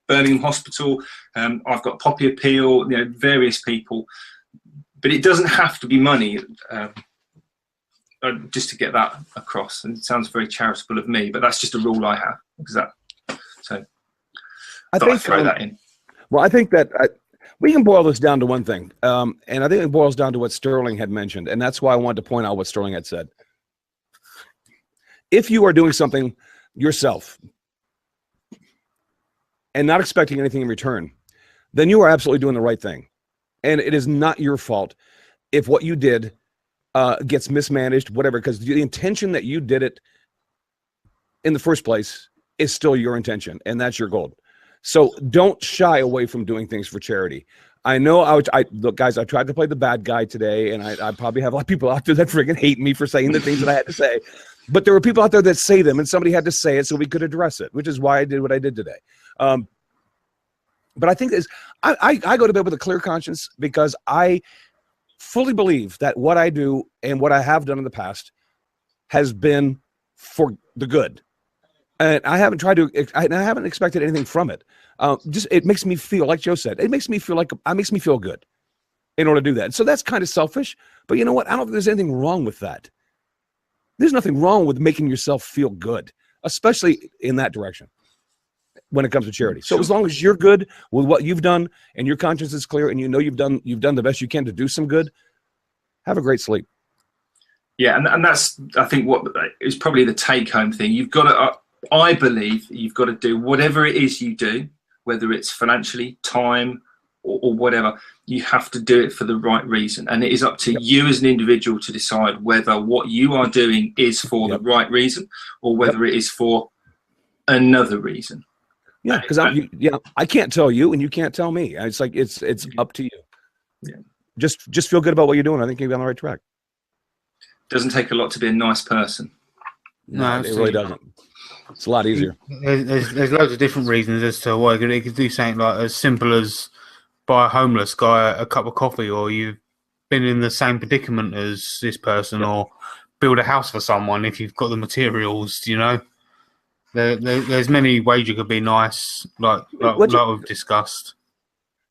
B: Birmingham Hospital. I've got Poppy Appeal, various people. But it doesn't have to be money. Just to get that across, and it sounds very charitable of me, but that's just a rule I have. So I think throw that in.
E: Well, I think that we can boil this down to one thing, and I think it boils down to what Sterling had mentioned, and that's why I wanted to point out what Sterling had said. If you are doing something yourself and not expecting anything in return, then you are absolutely doing the right thing. And it is not your fault if what you did gets mismanaged, whatever, because the intention that you did it in the first place is still your intention, and that's your goal. So don't shy away from doing things for charity. I know look, guys, I tried to play the bad guy today, and I probably have a lot of people out there that friggin' hate me for saying the things that I had to say. But there were people out there that say them, and somebody had to say it so we could address it, which is why I did what I did today. But I think I go to bed with a clear conscience because I fully believe that what I do and what I have done in the past has been for the good. And I haven't I haven't expected anything from it. Just it makes me feel, like Joe said, it makes me feel good in order to do that. So that's kind of selfish, but you know what? I don't think there's anything wrong with that. There's nothing wrong with making yourself feel good, especially in that direction when it comes to charity. So as long as you're good with what you've done and your conscience is clear and you know you've done the best you can to do some good, have a great sleep.
B: Yeah, and that's, I think, what is probably the take-home thing. You've got to, I believe, you've got to do whatever it is you do, whether it's financially, time, or whatever. You have to do it for the right reason, and it is up to you as an individual to decide whether what you are doing is for the right reason or whether it is for another reason.
E: Yeah, because I can't tell you, and you can't tell me. It's like it's up to you.
B: Yeah.
E: Just feel good about what you're doing. I think you'll be on the right track.
B: Doesn't take a lot to be a nice person.
D: No,
E: it really doesn't. It's a lot easier.
D: There's loads of different reasons as to why you could do something like as simple as buy a homeless guy a cup of coffee, or you've been in the same predicament as this person, or build a house for someone if you've got the materials. You know, there's many ways you could be nice, like we've discussed.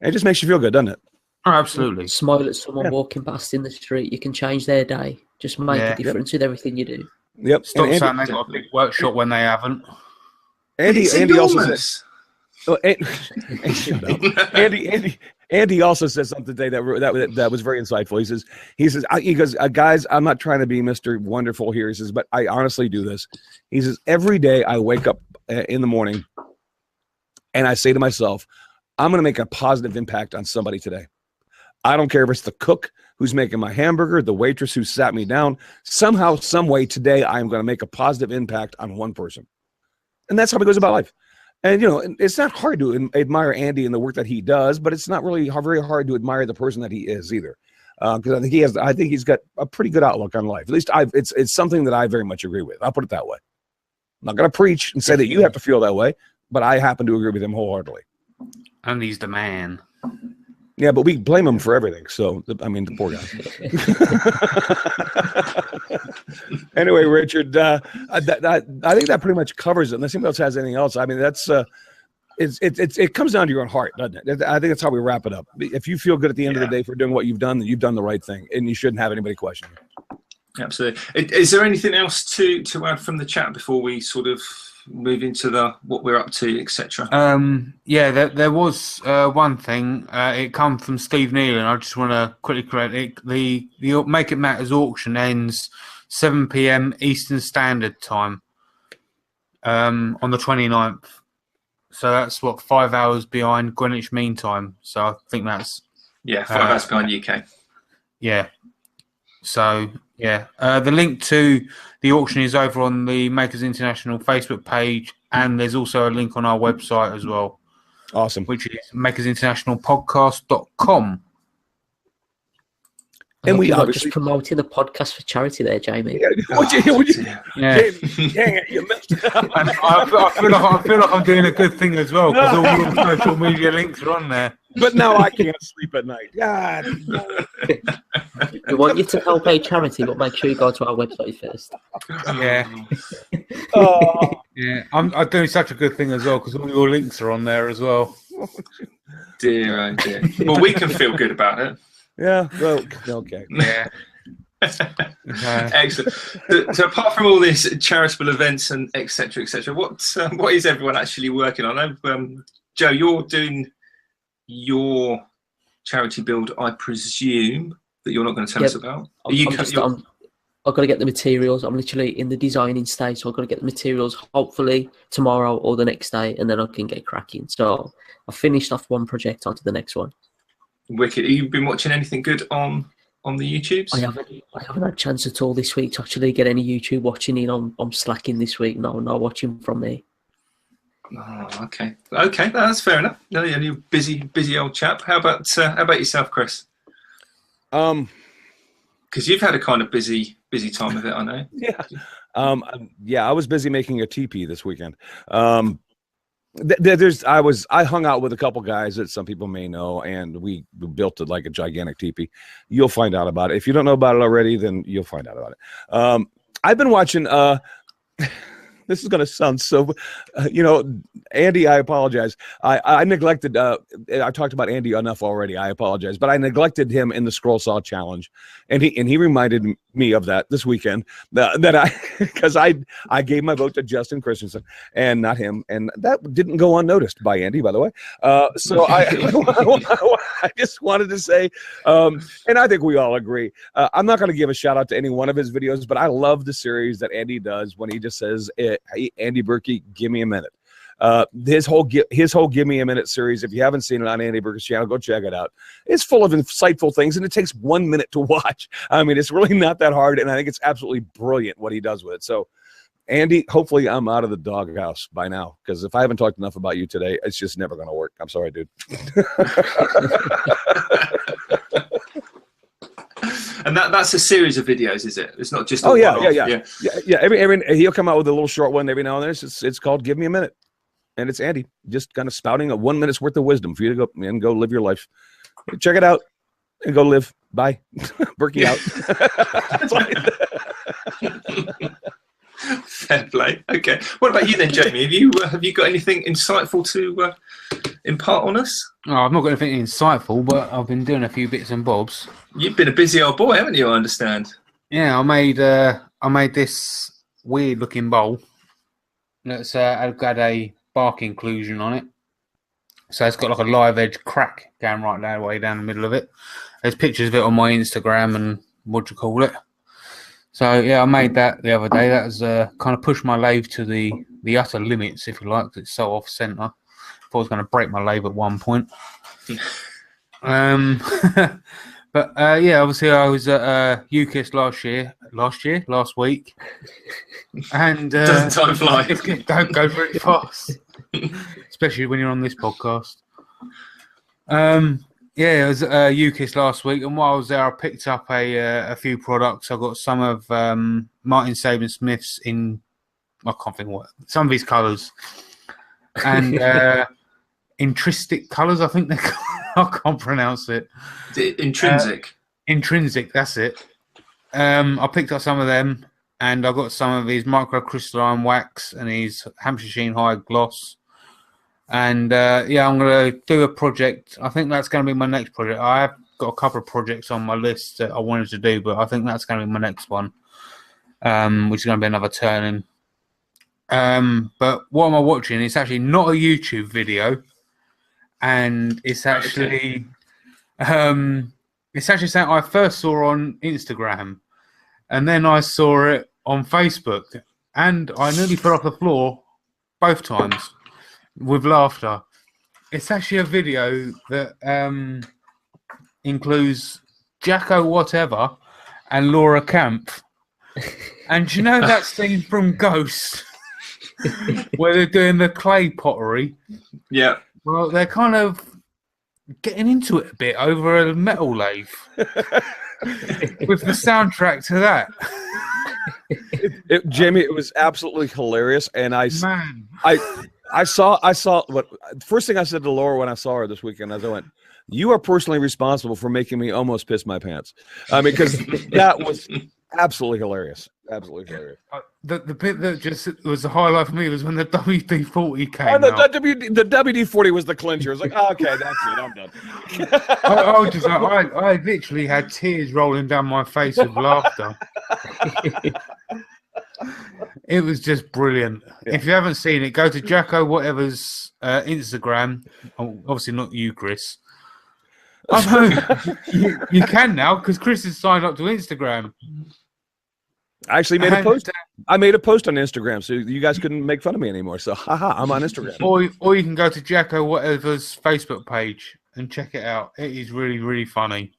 E: It just makes you feel good, doesn't it?
D: Oh, absolutely.
C: Smile at someone walking past in the street. You can change their day. Just make a difference with everything you do.
E: Yep.
D: Stop saying they've got a big workshop when they haven't.
E: Andy also says. Oh, shut up. Andy also said something today that was very insightful. He says, guys, I'm not trying to be Mr. Wonderful here. He says, but I honestly do this. He says, every day I wake up in the morning and I say to myself, I'm going to make a positive impact on somebody today. I don't care if it's the cook who's making my hamburger, the waitress who sat me down. Somehow, some way today, I'm going to make a positive impact on one person. And that's how it goes about life. And, you know, it's not hard to admire Andy and the work that he does, but it's not really very hard to admire the person that he is either. Because I think he's got a pretty good outlook on life. At least it's something that I very much agree with. I'll put it that way. I'm not going to preach and say that you have to feel that way, but I happen to agree with him wholeheartedly.
D: And he's the man.
E: Yeah, but we blame him for everything. So, I mean, the poor guy. Anyway, Richard, I think that pretty much covers it. Unless anybody else has anything else, I mean, that's it comes down to your own heart, doesn't it? I think that's how we wrap it up. If you feel good at the end of the day for doing what you've done, then you've done the right thing, and you shouldn't have anybody question you.
B: Absolutely. Is there anything else to add from the chat before we sort of move into what we're up to, etc.?
D: There was one thing. It come from Steve Neal, and I just want to quickly correct it. The Make It Matters auction ends 7 p.m. Eastern Standard Time on the 29th. So that's 5 hours behind Greenwich Mean Time. So I think that's
B: 5 hours behind UK.
D: Yeah. So the link to the auction is over on the Makers International Facebook page, and there's also a link on our website as well.
E: Awesome.
D: Which is makersinternationalpodcast.com.
C: And we are just promoting the podcast for charity there, Jamie.
E: Yeah. Jamie, you messed it up.
D: I feel like I'm doing a good thing as well, because all your social media links are on there.
E: But now I can't sleep at night. God.
C: We want you to help a charity, but make sure you go to our website first.
D: Yeah. Yeah. I'm doing such a good thing as well, because all your links are on there as well.
B: Dear, oh dear. Well, we can feel good about it.
E: Yeah. Well, okay.
D: Yeah.
B: Excellent. So apart from all these charitable events and etc., what is everyone actually working on? Joe, you're doing your charity build, I presume, that you're not going to tell us about.
C: I've got to get the materials. I'm literally in the designing stage, so I've got to get the materials hopefully tomorrow or the next day, and then I can get cracking. So I finished off one project onto the next one.
B: Wicked. Have you been watching anything good on the YouTubes?
C: I haven't had a chance at all this week to actually get any YouTube watching in. I'm slacking this week. No watching from me.
B: Oh, okay, that's fair enough. You're busy old chap. How about yourself, Chris? Because you've had a kind of busy time of it, I know.
E: Yeah. I was busy making a teepee this weekend. I hung out with a couple guys that some people may know, and we built it like a gigantic teepee. You'll find out about it. If you don't know about it already, then you'll find out about it. I've been watching. This is going to sound so, Andy, I apologize. I neglected, I talked about Andy enough already. I apologize, but I neglected him in the Scroll Saw Challenge. And he reminded me of that this weekend because I gave my vote to Justin Christensen and not him. And that didn't go unnoticed by Andy, by the way. So I just wanted to say, and I think we all agree, I'm not going to give a shout out to any one of his videos, but I love the series that Andy does when he just says, hey, Andy Berkey, give me a minute. His whole Give Me a Minute series, if you haven't seen it on Andy Berkey's channel, go check it out. It's full of insightful things, and it takes 1 minute to watch. I mean, it's really not that hard, and I think it's absolutely brilliant what he does with it. So, Andy, hopefully I'm out of the doghouse by now, because if I haven't talked enough about you today, it's just never going to work. I'm sorry, dude.
B: And that's a series of videos, is it? It's not just
E: yeah. Every he'll come out with a little short one every now and then. It's called Give Me a Minute, and it's Andy just kind of spouting a 1 minute's worth of wisdom for you to go live your life. Check it out and go live. Bye, Berkey out.
B: Fair play. Okay. What about you then, Jamie? Have you got anything insightful to impart on us?
D: Oh, I've not got anything insightful, but I've been doing a few bits and bobs.
B: You've been a busy old boy, haven't you? I understand.
D: Yeah, I made this weird looking bowl that's got a bark inclusion on it. So it's got like a live edge crack going right that way down the middle of it. There's pictures of it on my Instagram and what do you call it? So yeah, I made that the other day. That was kind of pushed my lathe to the utter limits, if you like. It's so off center. I thought I was going to break my lathe at one point. But yeah, obviously I was at UKIS last week, and
B: doesn't time fly?
D: Don't go very fast, especially when you're on this podcast. Yeah, I was at UKIS last week, and while I was there, I picked up a few products. I got some of Martin Saban-Smith's in, I can't think what, some of his colours, and intrinsic colours, I think they're called. I can't pronounce it.
B: Intrinsic.
D: Intrinsic, that's it. I picked up some of them, and I got some of his microcrystalline wax and his Hampshire Sheen High gloss. And yeah, I'm going to do a project. I think that's going to be my next project. I have got a couple of projects on my list that I wanted to do, but I think that's going to be my next one, which is going to be another turning. But what am I watching? It's actually not a YouTube video. And it's actually, it's actually something I first saw on Instagram, and then I saw it on Facebook, and I nearly fell off the floor both times with laughter. It's actually a video that includes Jacko Whatever and Laura Camp, and do you know that scene from Ghost where they're doing the clay pottery?
B: Yeah.
D: Well, they're kind of getting into it a bit over a metal lathe with the soundtrack to that.
E: Jamie, it was absolutely hilarious, and I saw what first thing I said to Laura when I saw her this weekend. As I went, "You are personally responsible for making me almost piss my pants." I mean, because that was absolutely hilarious. Absolutely hilarious.
D: The bit that just was the highlight for me was when the WD-40 came out.
E: The WD-40 was the clincher. It was like, oh, okay, that's it. I'm done.
D: I literally had tears rolling down my face with laughter. It was just brilliant. Yeah. If you haven't seen it, go to Jacko Whatever's Instagram. Obviously not you, Chris. I know you can now because Chris has signed up to Instagram.
E: I actually made a post. I made a post on Instagram, so you guys couldn't make fun of me anymore. So, haha, I'm on Instagram.
D: Or you can go to Jacko Whatever's Facebook page and check it out. It is really, really funny.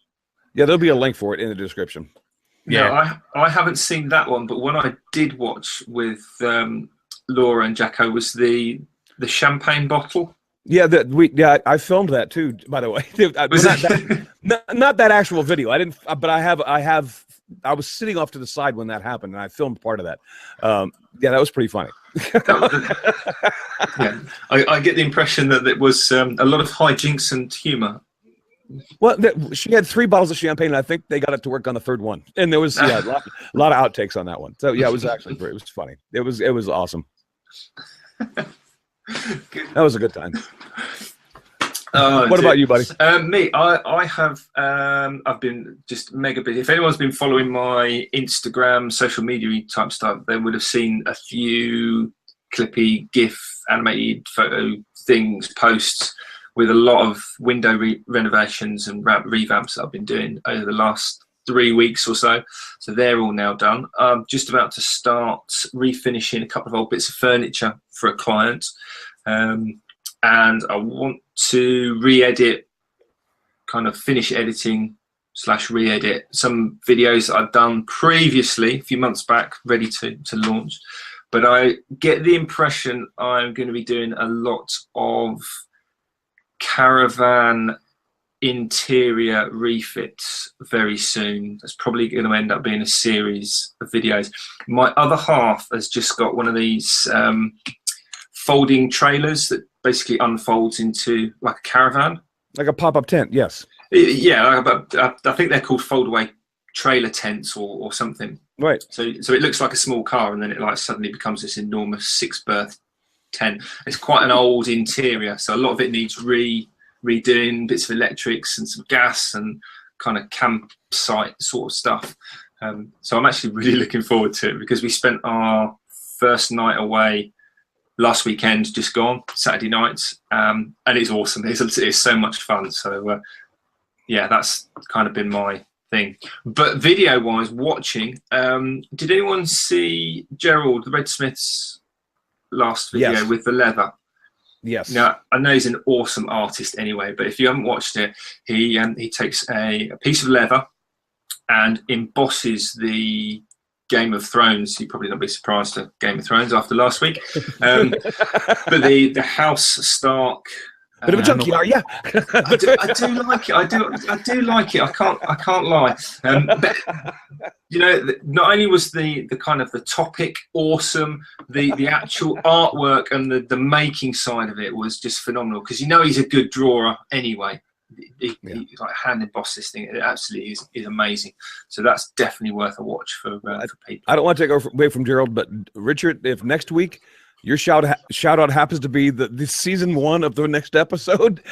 E: Yeah, there'll be a link for it in the description.
B: Yeah, I haven't seen that one, but when I did watch with Laura and Jacko was the champagne bottle.
E: Yeah, I filmed that too. By the way, not that actual video. I didn't, but I was sitting off to the side when that happened, and I filmed part of that. Yeah, that was pretty funny.
B: Yeah, I get the impression that it was a lot of hijinks and humour.
E: Well, she had 3 bottles of champagne, and I think they got it to work on the 3rd one. And there was a lot of outtakes on that one. So yeah, it was actually it was funny. It was awesome. That was a good time. What about you, buddy?
B: Me, I have I've been just mega busy. If anyone's been following my Instagram, social media type stuff, they would have seen a few clippy GIF animated photo things, posts with a lot of window renovations and revamps that I've been doing over the last 3 weeks or so. So they're all now done. I'm just about to start refinishing a couple of old bits of furniture for a client. And I want to re-edit, kind of finish editing / re-edit some videos that I've done previously, a few months back, ready to launch. But I get the impression I'm going to be doing a lot of caravan interior refits very soon. That's probably going to end up being a series of videos. My other half has just got one of these folding trailers that basically unfolds into like a caravan,
E: like a pop-up tent. Yes.
B: Yeah, I think they're called fold-away trailer tents or something.
E: Right.
B: So it looks like a small car, and then it like suddenly becomes this enormous 6-berth tent. It's quite an old interior, so a lot of it needs redoing, bits of electrics and some gas and kind of campsite sort of stuff. So I'm actually really looking forward to it, because we spent our first night away last weekend, just gone, Saturday night, and it's awesome. It's so much fun. So yeah, that's kind of been my thing. But video-wise, watching, did anyone see Gerald, the Red Smith's last video with the leather?
E: Yes.
B: Now, I know he's an awesome artist anyway, but if you haven't watched it, he takes a piece of leather and embosses the Game of Thrones. You'd probably not be surprised at Game of Thrones after last week. But the House Stark.
E: Bit of a junkie, are you?
B: I do like it. I do like it. I can't lie. But you know, not only was the kind of the topic awesome, the actual artwork and the making side of it was just phenomenal, because you know he's a good drawer anyway. He like hand emboss this thing. It absolutely is amazing. So that's definitely worth a watch for people.
E: I don't want to take away from Gerald, but Richard, if next week your shout out happens to be the season 1 of the next episode,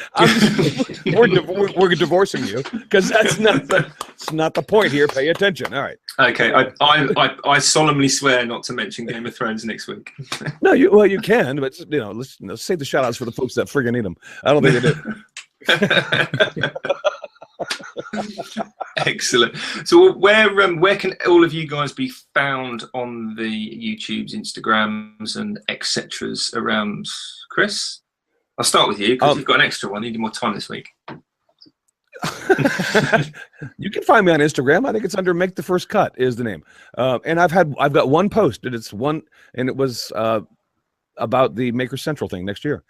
E: we're divorcing you, because that's not the point here. Pay attention. All right.
B: Okay. I solemnly swear not to mention Game of Thrones next week.
E: No, you can, but let's save the shout outs for the folks that friggin' need them. I don't think they do.
B: Excellent. So where can all of you guys be found on the YouTubes, Instagrams and etceteras around? Chris, I'll start with you, because you've got an extra one. You need more time this week.
E: You can find me on Instagram. I think it's under Make the First Cut is the name. And I've got one post, and it was about the Maker Central thing next year.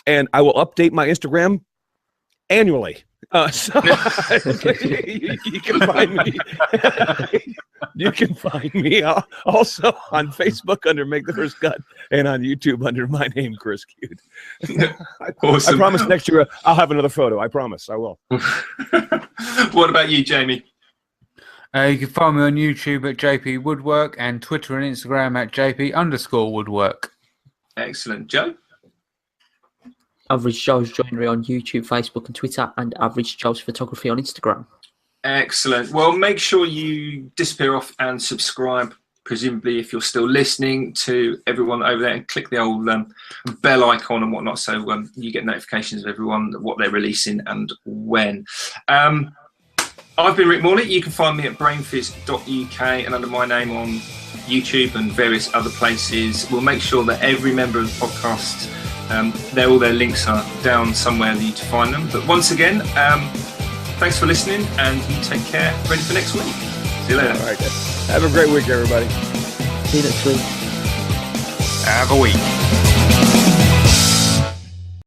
E: And I will update my Instagram annually. So you can find me. You can find me also on Facebook under Make the First Cut, and on YouTube under my name, Chris Cute.
B: Awesome.
E: I promise next year I'll have another photo. I promise I will.
B: What about you, Jamie?
D: You can find me on YouTube at JP Woodwork, and Twitter and Instagram at JP_Woodwork.
B: Excellent. Joe?
C: Average Joe's Joinery on YouTube, Facebook and Twitter, and Average Joe's Photography on Instagram.
B: Excellent. Well, make sure you disappear off and subscribe, presumably if you're still listening, to everyone over there, and click the old bell icon and whatnot, so you get notifications of everyone, what they're releasing and when. I've been Rick Morley. You can find me at brainfizz.uk and under my name on YouTube and various other places. We'll make sure that every member of the podcast, all their links are down somewhere that you to find them. But once again, thanks for listening, and you take care. Ready for next week. See you later.
E: All right, guys. Have a great week, everybody.
C: See you next week.
D: Have a week.